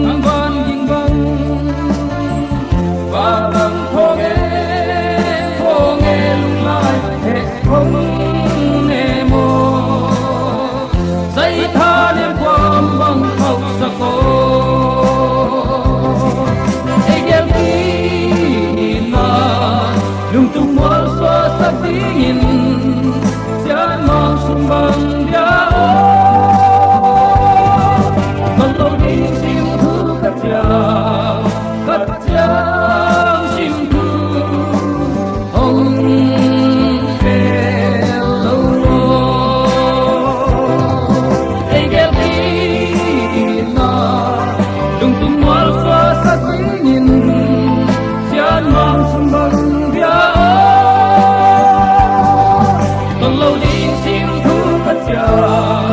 thăng văn kinh văn và bằng thô nghe lung lai hệ không nghe mô dây tha niệm quam bằng khóc sa cô egel kina lung tung mual so sa tingin sian mang sumbang dia kalau di simku kacang simku ong hello egel kina lung tung mual so sa tingin sian mang sumbang dia kalau di simku kacang